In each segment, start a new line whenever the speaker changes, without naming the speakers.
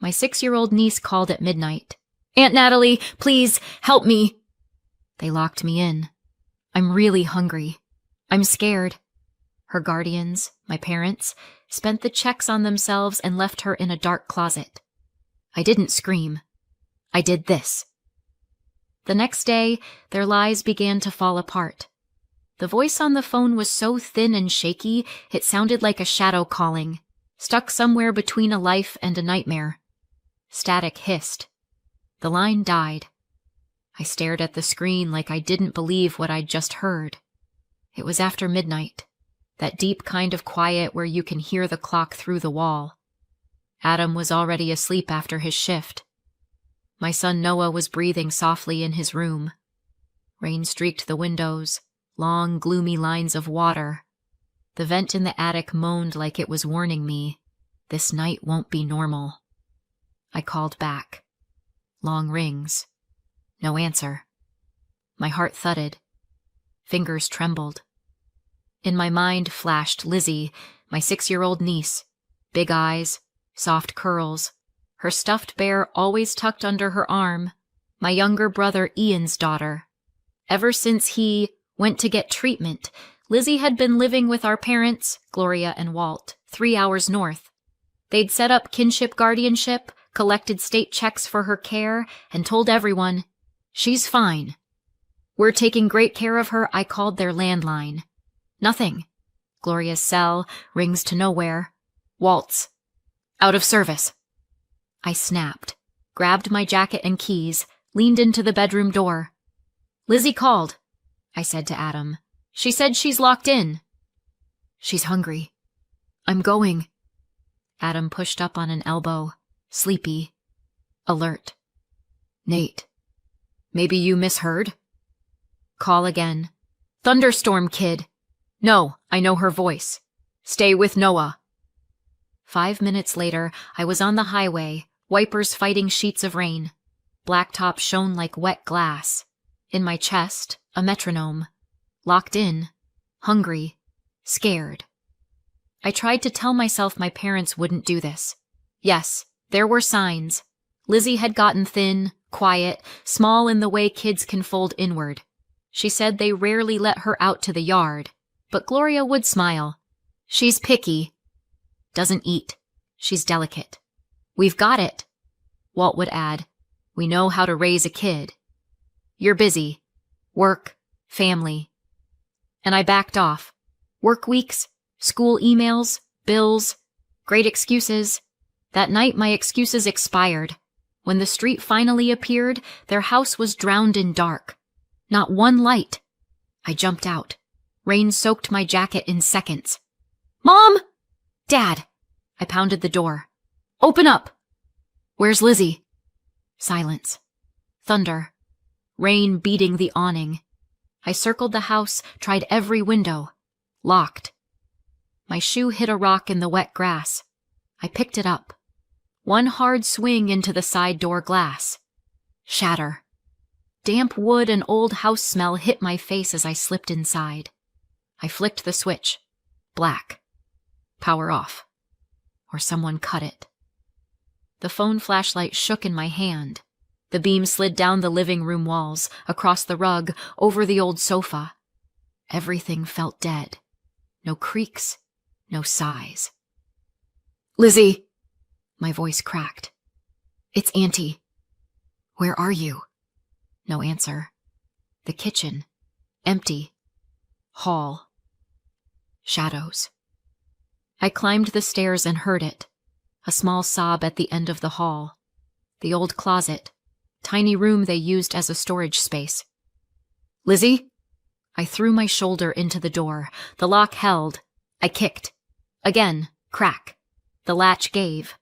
My 6-year-old niece called at midnight. "Aunt Natalie, please, help me." They locked me in. I'm really hungry. I'm scared. Her guardians, my parents, spent the checks on themselves and left her in a dark closet. I didn't scream. I did this. The next day, their lies began to fall apart. The voice on the phone was so thin and shaky, it sounded like a shadow calling, stuck somewhere between a life and a nightmare. Static hissed. The line died. I stared at the screen like I didn't believe what I'd just heard. It was after midnight, that deep kind of quiet where you can hear the clock through the wall. Adam was already asleep after his shift. My son Noah was breathing softly in his room. Rain streaked the windows, long, gloomy lines of water. The vent in the attic moaned like it was warning me, this night won't be normal. I called back. Long rings. No answer. My heart thudded. Fingers trembled. In my mind flashed Lizzie, my 6-year-old niece. Big eyes, soft curls, her stuffed bear always tucked under her arm, my younger brother Ian's daughter. Ever since he went to get treatment, Lizzie had been living with our parents, Gloria and Walt, 3 hours north. They'd set up kinship guardianship, collected state checks for her care, and told everyone, "She's fine." "We're taking great care of her," I called their landline. Nothing. Gloria's cell rings to nowhere. Walt's out of service. I snapped, grabbed my jacket and keys, leaned into the bedroom door. "Lizzie called," I said to Adam. "She said she's locked in." "She's hungry. I'm going." Adam pushed up on an elbow, sleepy, alert. "Nate, maybe you misheard?" "Call again." "Thunderstorm kid." "No, I know her voice. Stay with Noah." 5 minutes later, I was on the highway, wipers fighting sheets of rain. Blacktop shone like wet glass. In my chest, a metronome. Locked in, hungry, scared. I tried to tell myself my parents wouldn't do this. Yes, there were signs. Lizzie had gotten thin, quiet, small in the way kids can fold inward. She said they rarely let her out to the yard, but Gloria would smile. "She's picky. Doesn't eat. She's delicate. We've got it." Walt would add, "We know how to raise a kid." "You're busy. Work, family." And I backed off. Work weeks, school emails, bills, great excuses. That night my excuses expired. When the street finally appeared, their house was drowned in dark. Not one light. I jumped out. Rain soaked my jacket in seconds. "Mom! Dad!" I pounded the door. "Open up!" "Where's Lizzie?" Silence. Thunder. Rain beating the awning. I circled the house, tried every window. Locked. My shoe hit a rock in the wet grass. I picked it up. One hard swing into the side door glass. Shatter. Damp wood and old house smell hit my face as I slipped inside. I flicked the switch. Black. Power off. Or someone cut it. The phone flashlight shook in my hand. The beam slid down the living room walls, across the rug, over the old sofa. Everything felt dead. No creaks, no sighs. "Lizzie!" My voice cracked. "It's Auntie." "Where are you?" No answer. The kitchen. Empty. Hall. Shadows. I climbed the stairs and heard it. A small sob at the end of the hall. The old closet. Tiny room they used as a storage space. "Lizzie?" I threw my shoulder into the door. The lock held. I kicked. Again. Crack. The latch gave.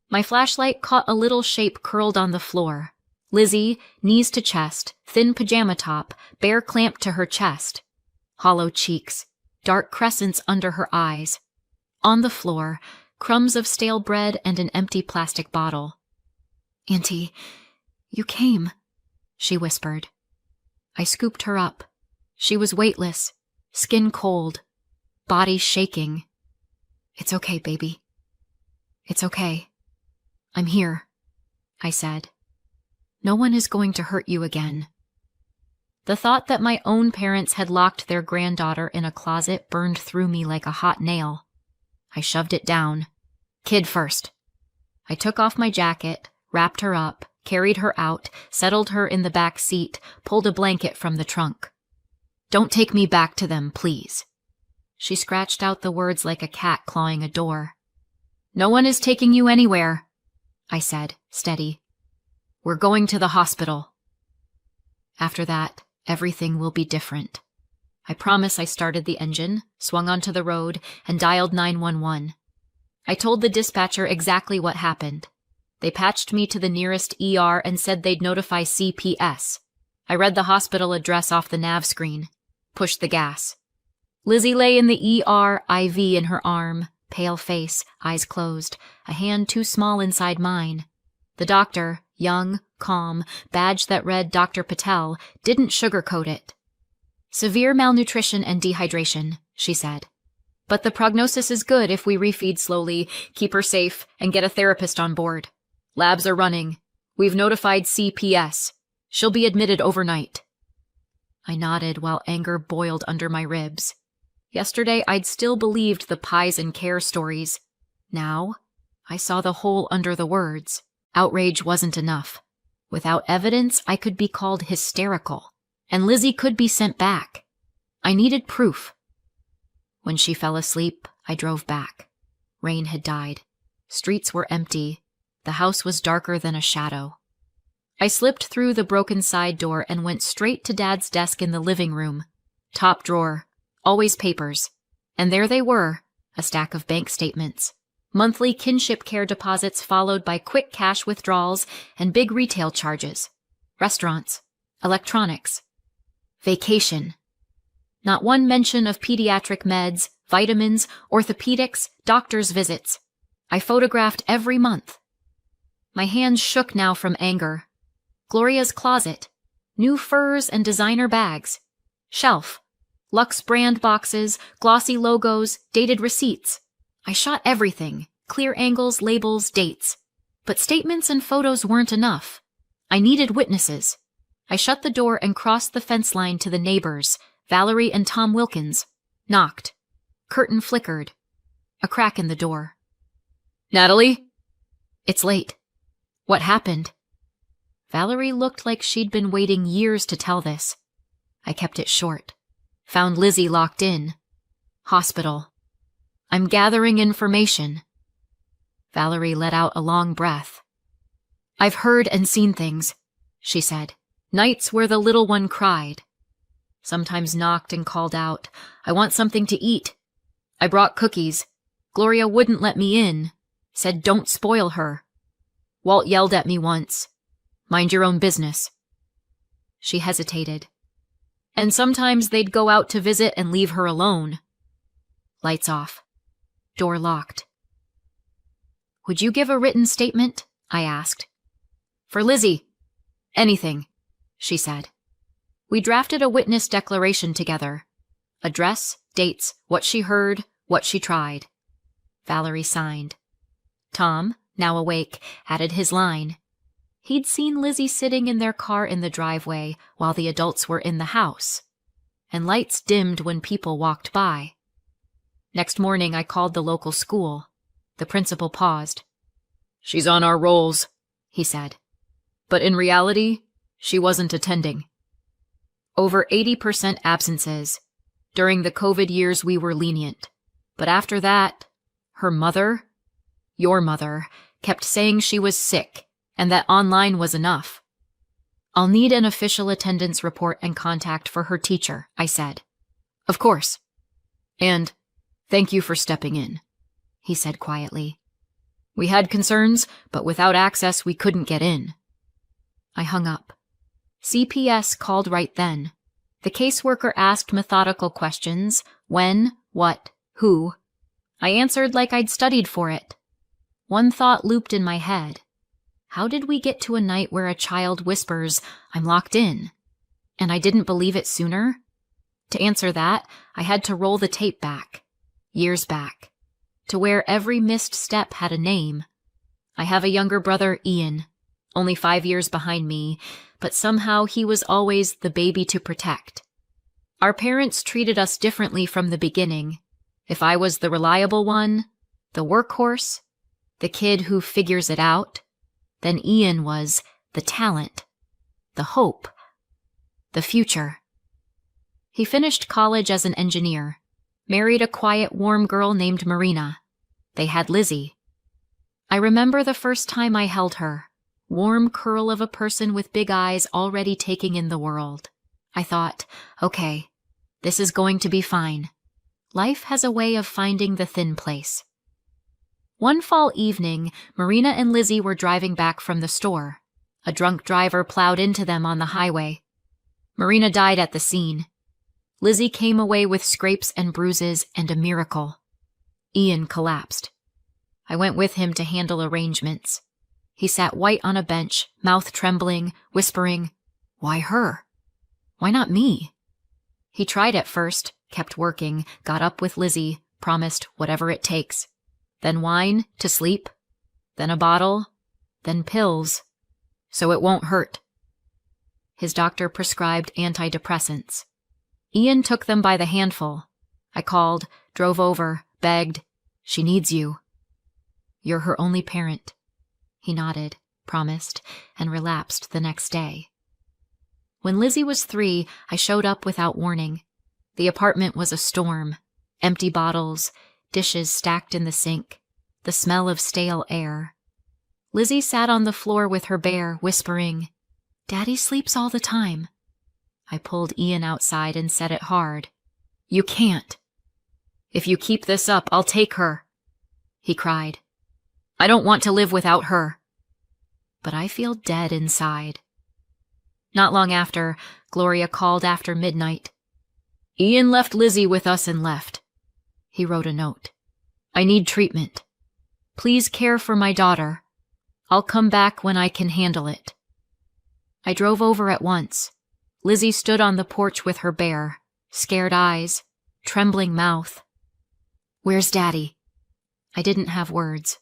My flashlight caught a little shape curled on the floor. Lizzie, knees to chest, thin pajama top, bare clamped to her chest. Hollow cheeks, dark crescents under her eyes. On the floor, crumbs of stale bread and an empty plastic bottle. "Auntie, you came," she whispered. I scooped her up. She was weightless, skin cold, body shaking. "It's okay, baby. It's okay." I'm here, I said. No one is going to hurt you again. The thought that my own parents had locked their granddaughter in a closet burned through me like a hot nail. I shoved it down. Kid first. I took off my jacket, wrapped her up, carried her out, settled her in the back seat, pulled a blanket from the trunk. Don't take me back to them, please. She scratched out the words like a cat clawing a door. No one is taking you anywhere, I said, steady. We're going to the hospital. After that, everything will be different. I promise. I started the engine, swung onto the road, and dialed 911. I told the dispatcher exactly what happened. They patched me to the nearest ER and said they'd notify CPS. I read the hospital address off the nav screen, pushed the gas. Lizzie lay in the ER, IV in her arm, pale face, eyes closed, a hand too small inside mine. The doctor, young, calm, badge that read Dr. Patel, didn't sugarcoat it. Severe malnutrition and dehydration, she said. But the prognosis is good if we refeed slowly, keep her safe, and get a therapist on board. Labs are running. We've notified CPS. She'll be admitted overnight. I nodded while anger boiled under my ribs. Yesterday, I'd still believed the pies and care stories. Now, I saw the hole under the words. Outrage wasn't enough. Without evidence, I could be called hysterical, and Lizzie could be sent back. I needed proof. When she fell asleep, I drove back. Rain had died. Streets were empty. The house was darker than a shadow. I slipped through the broken side door and went straight to Dad's desk in the living room. Top drawer. Always papers. And there they were, a stack of bank statements. Monthly kinship care deposits followed by quick cash withdrawals and big retail charges. Restaurants. Electronics. Vacation. Not one mention of pediatric meds, vitamins, orthopedics, doctor's visits. I photographed every month. My hands shook now from anger. Gloria's closet. New furs and designer bags. Shelf. Luxe brand boxes, glossy logos, dated receipts. I shot everything. Clear angles, labels, dates. But statements and photos weren't enough. I needed witnesses. I shut the door and crossed the fence line to the neighbors, Valerie and Tom Wilkins. Knocked. Curtain flickered. A crack in the door. Natalie? It's late. What happened? Valerie looked like she'd been waiting years to tell this. I kept it short. Found Lizzie locked in. Hospital. I'm gathering information. Valerie let out a long breath. I've heard and seen things, she said. Nights where the little one cried. Sometimes knocked and called out, I want something to eat. I brought cookies. Gloria wouldn't let me in. Said don't spoil her. Walt yelled at me once. Mind your own business. She hesitated. And sometimes they'd go out to visit and leave her alone. Lights off. Door locked. Would you give a written statement? I asked. For Lizzie. Anything, she said. We drafted a witness declaration together. Address, dates, what she heard, what she tried. Valerie signed. Tom, now awake, added his line. He'd seen Lizzie sitting in their car in the driveway while the adults were in the house, and lights dimmed when people walked by. Next morning, I called the local school. The principal paused. She's on our rolls, he said. But in reality, she wasn't attending. Over 80% absences. During the COVID years, we were lenient. But after that, her mother, your mother, kept saying she was sick and that online was enough. I'll need an official attendance report and contact for her teacher, I said. Of course. And thank you for stepping in, he said quietly. We had concerns, but without access we couldn't get in. I hung up. CPS called right then. The caseworker asked methodical questions. When, what, who. I answered like I'd studied for it. One thought looped in my head. How did we get to a night where a child whispers, I'm locked in? And I didn't believe it sooner? To answer that, I had to roll the tape back. Years back. To where every missed step had a name. I have a younger brother, Ian, only 5 years behind me, but somehow he was always the baby to protect. Our parents treated us differently from the beginning. If I was the reliable one, the workhorse, the kid who figures it out, then Ian was the talent, the hope, the future. He finished college as an engineer, married a quiet, warm girl named Marina. They had Lizzie. I remember the first time I held her, warm curl of a person with big eyes already taking in the world. I thought, okay, this is going to be fine. Life has a way of finding the thin place. One fall evening, Marina and Lizzie were driving back from the store. A drunk driver plowed into them on the highway. Marina died at the scene. Lizzie came away with scrapes and bruises and a miracle. Ian collapsed. I went with him to handle arrangements. He sat white on a bench, mouth trembling, whispering, "Why her? Why not me?" He tried at first, kept working, got up with Lizzie, promised whatever it takes. Then wine to sleep, then a bottle, then pills, so it won't hurt. His doctor prescribed antidepressants. Ian took them by the handful. I called, drove over, begged, "She needs you. You're her only parent." He nodded, promised, and relapsed the next day. When Lizzie was 3, I showed up without warning. The apartment was a storm. Empty bottles, dishes stacked in the sink, the smell of stale air. Lizzie sat on the floor with her bear, whispering, "Daddy sleeps all the time." I pulled Ian outside and said it hard. "You can't. If you keep this up, I'll take her," he cried. "I don't want to live without her." But I feel dead inside. Not long after, Gloria called after midnight. "Ian left Lizzie with us and left." He wrote a note. "I need treatment. Please care for my daughter. I'll come back when I can handle it." I drove over at once. Lizzie stood on the porch with her bear, scared eyes, trembling mouth. "Where's Daddy?" I didn't have words.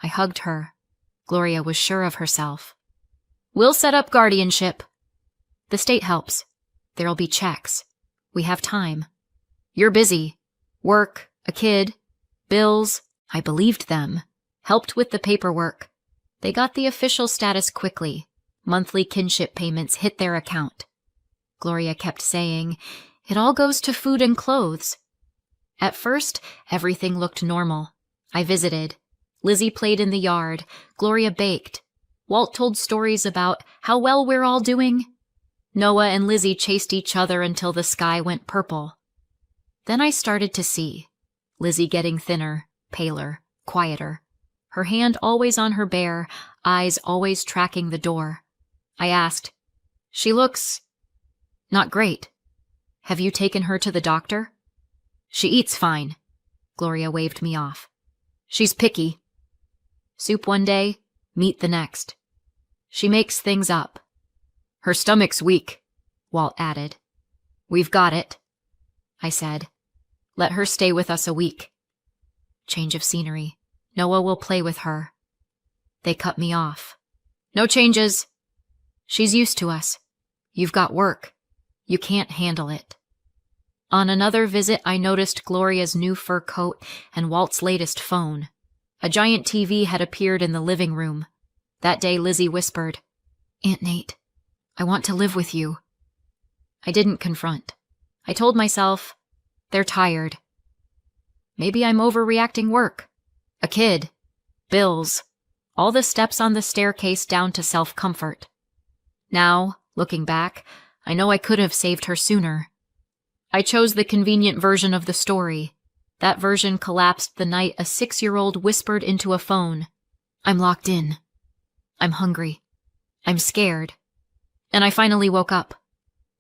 I hugged her. Gloria was sure of herself. "We'll set up guardianship. The state helps. There'll be checks. We have time. You're busy. Work, a kid, bills." I believed them. Helped with the paperwork. They got the official status quickly. Monthly kinship payments hit their account. Gloria kept saying, "It all goes to food and clothes." At first, everything looked normal. I visited. Lizzie played in the yard. Gloria baked. Walt told stories about how well we're all doing. Noah and Lizzie chased each other until the sky went purple. Then I started to see. Lizzie getting thinner, paler, quieter. Her hand always on her bear, eyes always tracking the door. I asked, "She looks not great. Have you taken her to the doctor?" "She eats fine." Gloria waved me off. "She's picky. Soup one day, meat the next. She makes things up. Her stomach's weak," Walt added. "We've got it," I said. "Let her stay with us a week. Change of scenery. Noah will play with her." They cut me off. "No changes. She's used to us. You've got work. You can't handle it." On another visit, I noticed Gloria's new fur coat and Walt's latest phone. A giant TV had appeared in the living room. That day, Lizzie whispered, "Aunt Nate, I want to live with you." I didn't confront. I told myself, they're tired. Maybe I'm overreacting. Work, a kid, bills, all the steps on the staircase down to self-comfort. Now, looking back, I know I could have saved her sooner. I chose the convenient version of the story. That version collapsed the night a 6-year-old whispered into a phone, "I'm locked in. I'm hungry. I'm scared." And I finally woke up.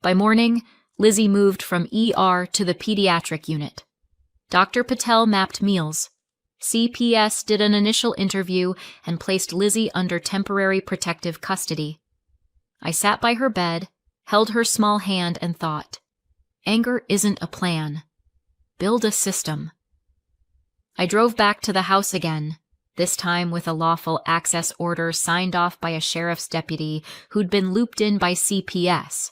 By morning, Lizzie moved from ER to the pediatric unit. Dr. Patel mapped meals. CPS did an initial interview and placed Lizzie under temporary protective custody. I sat by her bed, held her small hand, and thought, anger isn't a plan. Build a system. I drove back to the house again. this time with a lawful access order signed off by a sheriff's deputy who'd been looped in by CPS.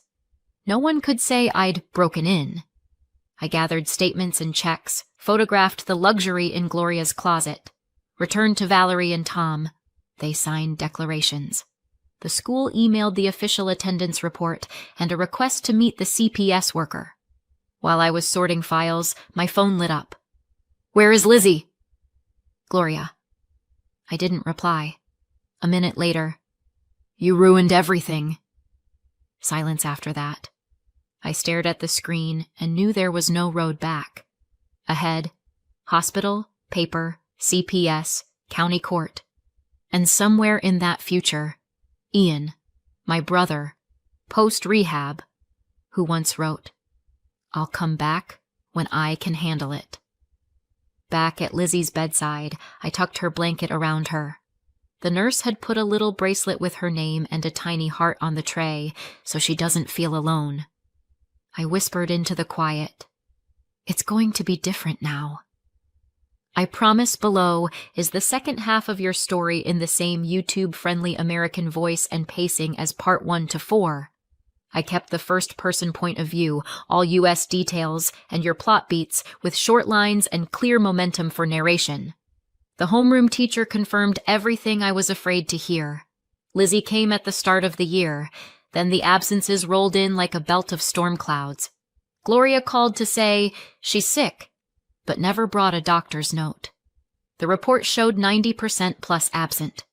No one could say I'd broken in. I gathered statements and checks, photographed the luxury in Gloria's closet, returned to Valerie and Tom. They signed declarations. The school emailed the official attendance report and a request to meet the CPS worker. While I was sorting files, my phone lit up. "Where is Lizzie?" "Gloria." I didn't reply. A minute later, "You ruined everything." Silence after that. I stared at the screen and knew there was no road back. Ahead, hospital, paper, CPS, county court. And somewhere in that future, Ian, my brother, post-rehab, who once wrote, "I'll come back when I can handle it." Back at Lizzie's bedside, I tucked her blanket around her. The nurse had put a little bracelet with her name and a tiny heart on the tray, so she doesn't feel alone. I whispered into the quiet, "It's going to be different now." I promise below is the second half of your story in the same YouTube-friendly American voice and pacing as part 1 to 4. I kept the first-person point of view, all U.S. details, and your plot beats with short lines and clear momentum for narration. The homeroom teacher confirmed everything I was afraid to hear. Lizzie came at the start of the year, then the absences rolled in like a belt of storm clouds. Gloria called to say she's sick, but never brought a doctor's note. The report showed 90% plus absent.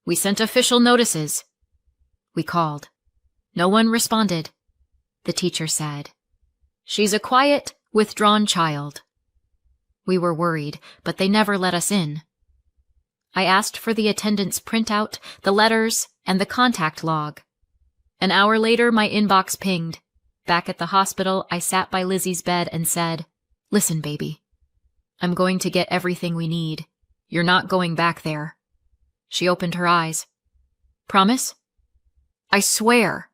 "We sent official notices." We called. No one responded. The teacher said, "She's a quiet, withdrawn child." We were worried, but they never let us in. I asked for the attendance printout, the letters, and the contact log. An hour later, my inbox pinged. Back at the hospital, I sat by Lizzie's bed and said, "Listen, baby. I'm going to get everything we need. You're not going back there." She opened her eyes. "Promise?" "I swear."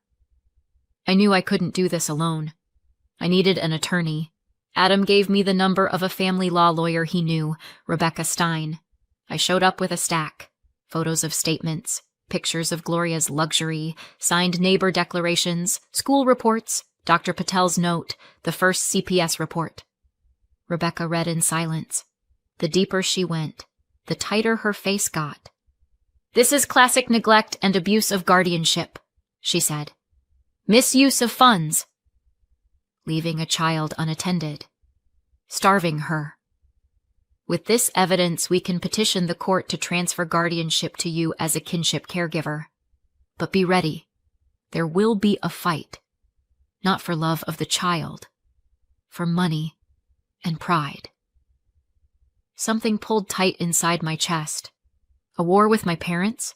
I knew I couldn't do this alone. I needed an attorney. Adam gave me the number of a family law lawyer he knew, Rebecca Stein. I showed up with a stack. Photos of statements, pictures of Gloria's luxury, signed neighbor declarations, school reports, Dr. Patel's note, the first CPS report. Rebecca read in silence. The deeper she went, the tighter her face got. "This is classic neglect and abuse of guardianship," she said. "Misuse of funds. Leaving a child unattended. Starving her. With this evidence, we can petition the court to transfer guardianship to you as a kinship caregiver. But be ready. There will be a fight. Not for love of the child. For money and pride." Something pulled tight inside my chest. A war with my parents?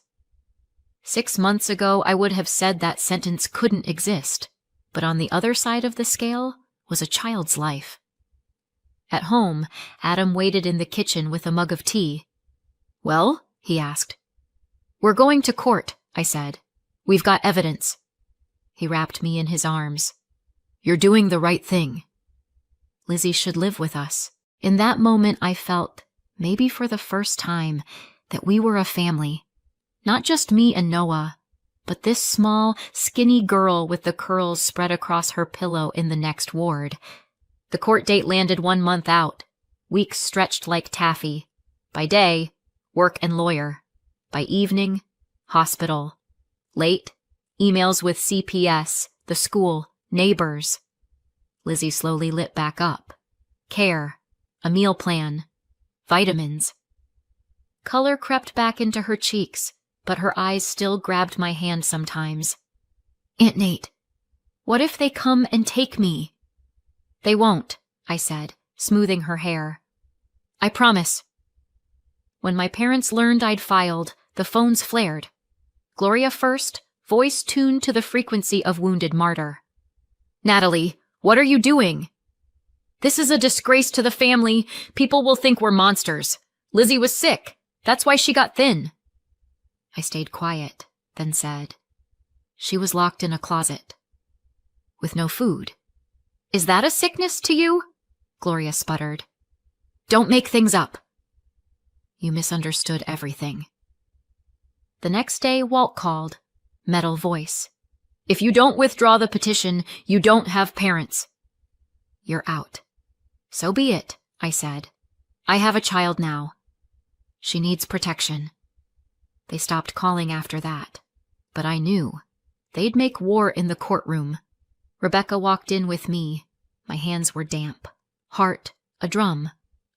6 months ago, I would have said that sentence couldn't exist, but on the other side of the scale was a child's life. At home, Adam waited in the kitchen with a mug of tea. "Well?" he asked. "We're going to court," I said. "We've got evidence." He wrapped me in his arms. "You're doing the right thing." Lizzie should live with us. In that moment, I felt, maybe for the first time, that we were a family. Not just me and Noah, but this small, skinny girl with the curls spread across her pillow in the next ward. The court date landed 1 month out. Weeks stretched like taffy. By day, work and lawyer. By evening, hospital. Late, emails with CPS, the school, neighbors. Lizzie slowly lit back up. Care, a meal plan, vitamins. Color crept back into her cheeks, but her eyes still grabbed my hand sometimes. "Aunt Nate, what if they come and take me?" "They won't," I said, smoothing her hair. "I promise." When my parents learned I'd filed, the phones flared. Gloria first, voice tuned to the frequency of wounded martyr. "Natalie, what are you doing?" "This is a disgrace to the family. People will think we're monsters. Lizzie was sick. That's why she got thin." I stayed quiet, then said, "She was locked in a closet. With no food." "Is that a sickness to you?" Gloria sputtered. "Don't make things up." You misunderstood everything. The next day, Walt called. Metal voice. If you don't withdraw the petition, you don't have parents. You're out. So be it, I said. I have a child now. She needs protection. They stopped calling after that, but I knew. They'd make war in the courtroom. Rebecca walked in with me. My hands were damp. Heart, a drum.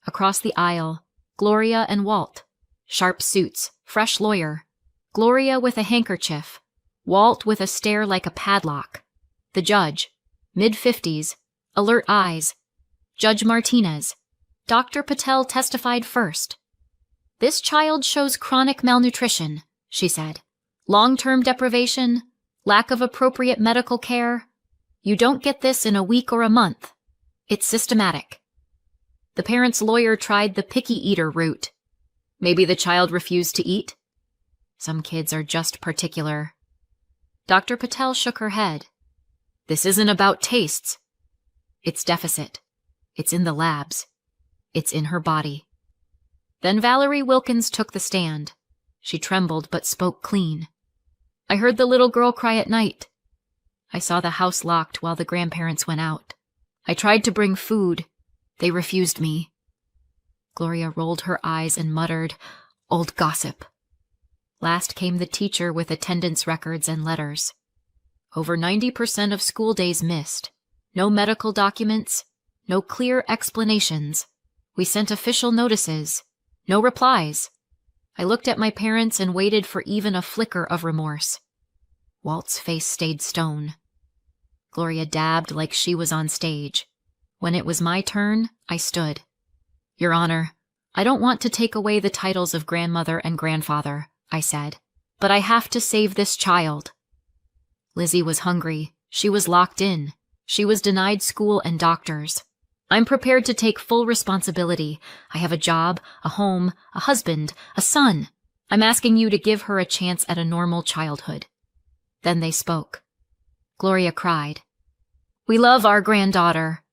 Across the aisle, Gloria and Walt. Sharp suits, fresh lawyer. Gloria with a handkerchief. Walt with a stare like a padlock. The judge, mid-50s, alert eyes. Judge Martinez. Dr. Patel testified first. This child shows chronic malnutrition, she said. Long-term deprivation, lack of appropriate medical care. You don't get this in a week or a month. It's systematic. The parent's lawyer tried the picky eater route. Maybe the child refused to eat. Some kids are just particular. Dr. Patel shook her head. This isn't about tastes. It's deficit. It's in the labs. It's in her body. Then Valerie Wilkins took the stand. She trembled but spoke clean. I heard the little girl cry at night. I saw the house locked while the grandparents went out. I tried to bring food. They refused me. Gloria rolled her eyes and muttered, "Old gossip." Last came the teacher with attendance records and letters. Over 90% of school days missed. No medical documents. No clear explanations. We sent official notices. No replies. I looked at my parents and waited for even a flicker of remorse. Walt's face stayed stone. Gloria dabbed like she was on stage. When it was my turn, I stood. Your Honor, I don't want to take away the titles of grandmother and grandfather, I said, but I have to save this child. Lizzie was hungry. She was locked in. She was denied school and doctors. I'm prepared to take full responsibility. I have a job, a home, a husband, a son. I'm asking you to give her a chance at a normal childhood. Then they spoke. Gloria cried. We love our granddaughter.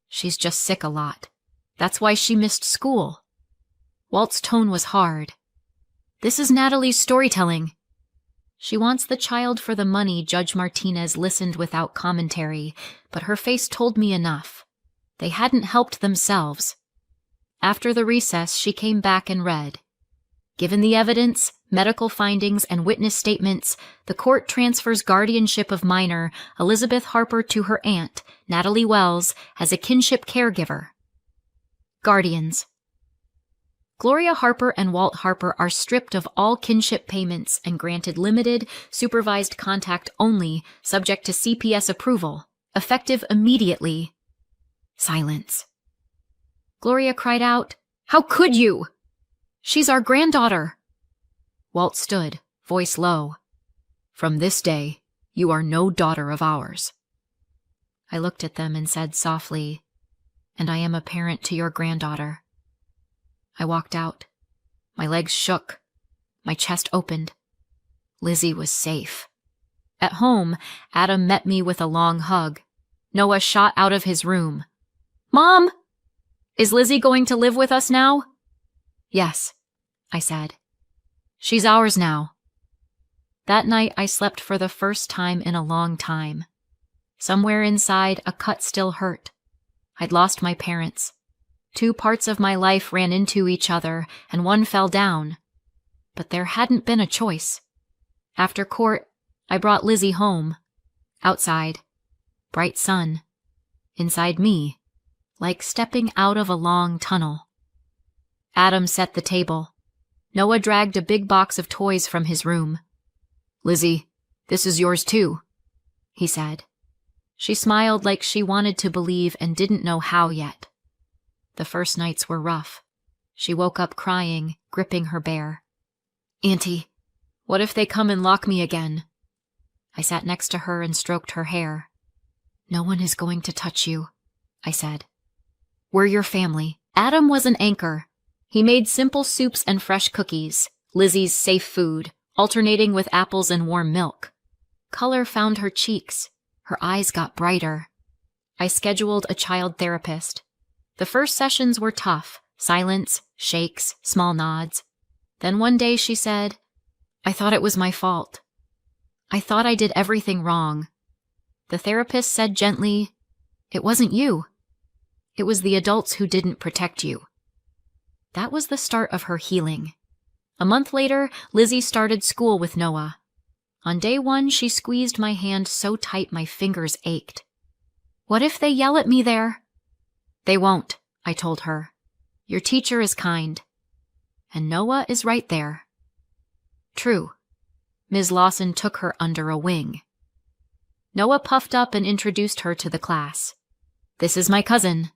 She's just sick a lot. That's why she missed school. Walt's tone was hard. This is Natalie's storytelling. She wants the child for the money. Judge Martinez listened without commentary, but her face told me enough. They hadn't helped themselves. After the recess, she came back and read. Given the evidence, medical findings, and witness statements, the court transfers guardianship of minor Elizabeth Harper to her aunt, Natalie Wells, as a kinship caregiver. Guardians. Gloria Harper and Walt Harper are stripped of all kinship payments and granted limited, supervised contact only, subject to CPS approval, effective immediately. Silence. Gloria cried out, How could you? She's our granddaughter. Walt stood, voice low. From this day, you are no daughter of ours. I looked at them and said softly, And I am a parent to your granddaughter. I walked out. My legs shook. My chest opened. Lizzie was safe. At home, Adam met me with a long hug. Noah shot out of his room. Mom! Is Lizzie going to live with us now? Yes, I said. She's ours now. That night I slept for the first time in a long time. Somewhere inside, a cut still hurt. I'd lost my parents. 2 parts of my life ran into each other, and one fell down. But there hadn't been a choice. After court, I brought Lizzie home. Outside. Bright sun. Inside me. Like stepping out of a long tunnel. Adam set the table. Noah dragged a big box of toys from his room. Lizzie, this is yours too, he said. She smiled like she wanted to believe and didn't know how yet. The first nights were rough. She woke up crying, gripping her bear. Auntie, what if they come and lock me again? I sat next to her and stroked her hair. No one is going to touch you, I said. We're your family. Adam was an anchor. He made simple soups and fresh cookies, Lizzie's safe food, alternating with apples and warm milk. Color found her cheeks. Her eyes got brighter. I scheduled a child therapist. The first sessions were tough, Silence, shakes, small nods. Then one day she said, "I thought it was my fault. I thought I did everything wrong." The therapist said gently, "It wasn't you. It was the adults who didn't protect you." That was the start of her healing. A month later, Lizzie started school with Noah. On day one, she squeezed my hand so tight my fingers ached. "What if they yell at me there?" "They won't," I told her. "Your teacher is kind. And Noah is right there." True. Ms. Lawson took her under a wing. Noah puffed up and introduced her to the class. "This is my cousin."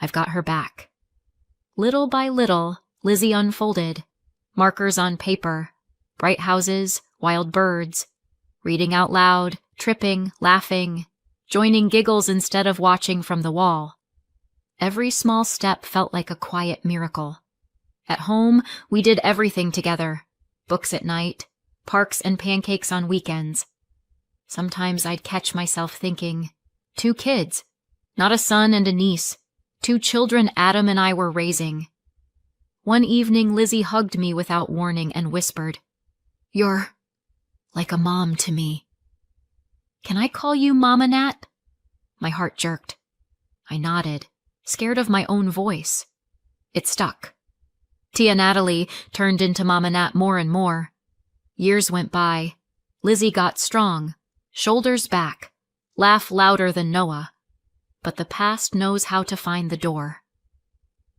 I've got her back. Little by little, Lizzie unfolded. Markers on paper, bright houses, wild birds, reading out loud, tripping, laughing, joining giggles instead of watching from the wall. Every small step felt like a quiet miracle. At home, we did everything together. Books at night, parks and pancakes on weekends. Sometimes I'd catch myself thinking, 2 kids, not a son and a niece, 2 children Adam and I were raising. One evening, Lizzie hugged me without warning and whispered, "You're like a mom to me." "Can I call you Mama Nat?" My heart jerked. I nodded, scared of my own voice. It stuck. Tia Natalie turned into Mama Nat more and more. Years went by. Lizzie got strong, shoulders back, laugh louder than Noah. But the past knows how to find the door.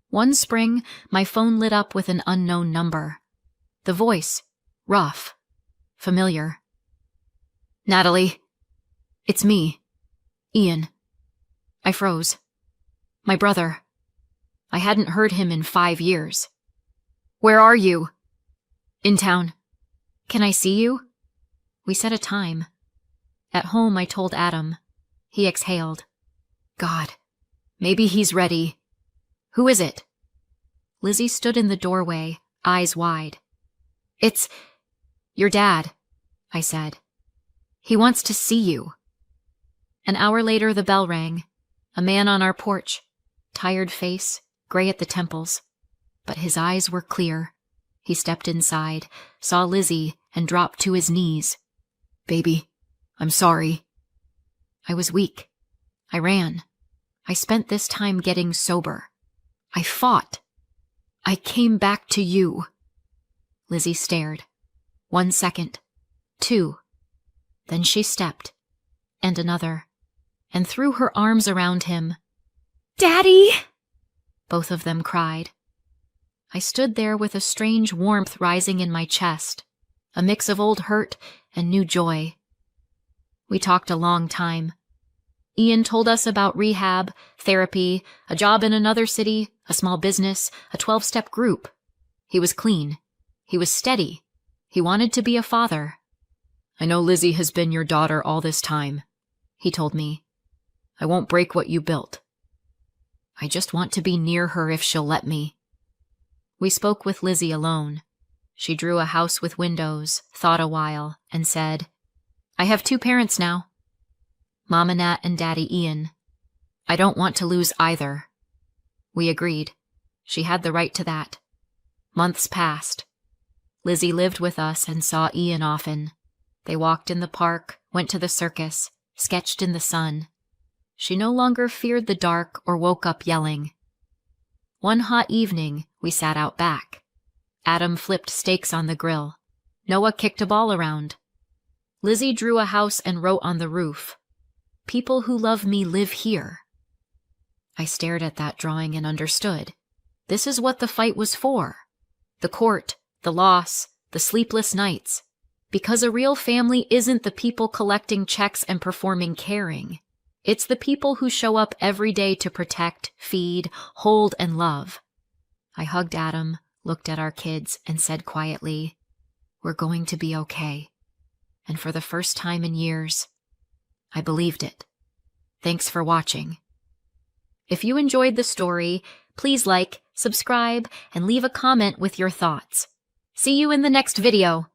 One spring, my phone lit up with an unknown number. The voice, rough, familiar. "Natalie, it's me, Ian." I froze. My brother. I hadn't heard him in 5 years. "Where are you?" "In town." "Can I see you?" We set a time. At home, I told Adam. He exhaled. God, maybe he's ready. "Who is it?" Lizzie stood in the doorway, eyes wide. "It's your dad," I said. "He wants to see you." An hour later, the bell rang. A man on our porch, tired face, gray at the temples. But his eyes were clear. He stepped inside, saw Lizzie, and dropped to his knees. "Baby, I'm sorry." I was weak. I ran. I spent this time getting sober. I fought. I came back to you. Lizzie stared. 1 second. 2. Then she stepped. And another. And threw her arms around him. "Daddy!" Both of them cried. I stood there with a strange warmth rising in my chest, a mix of old hurt and new joy. We talked a long time. Ian told us about rehab, therapy, a job in another city, a small business, a 12-step group. He was clean. He was steady. He wanted to be a father. "I know Lizzie has been your daughter all this time," he told me. "I won't break what you built. I just want to be near her if she'll let me." We spoke with Lizzie alone. She drew a house with windows, thought a while, and said, "I have 2 parents now. Mama Nat and Daddy Ian. I don't want to lose either." We agreed. She had the right to that. Months passed. Lizzie lived with us and saw Ian often. They walked in the park, went to the circus, sketched in the sun. She no longer feared the dark or woke up yelling. One hot evening, we sat out back. Adam flipped steaks on the grill. Noah kicked a ball around. Lizzie drew a house and wrote on the roof, "People who love me live here." I stared at that drawing and understood. This is what the fight was for. The court, the loss, the sleepless nights. Because a real family isn't the people collecting checks and performing caring. It's the people who show up every day to protect, feed, hold, and love. I hugged Adam, looked at our kids, and said quietly, "We're going to be okay." And for the first time in years, I believed it. Thanks for watching. If you enjoyed the story, please like, subscribe, and leave a comment with your thoughts. See you in the next video.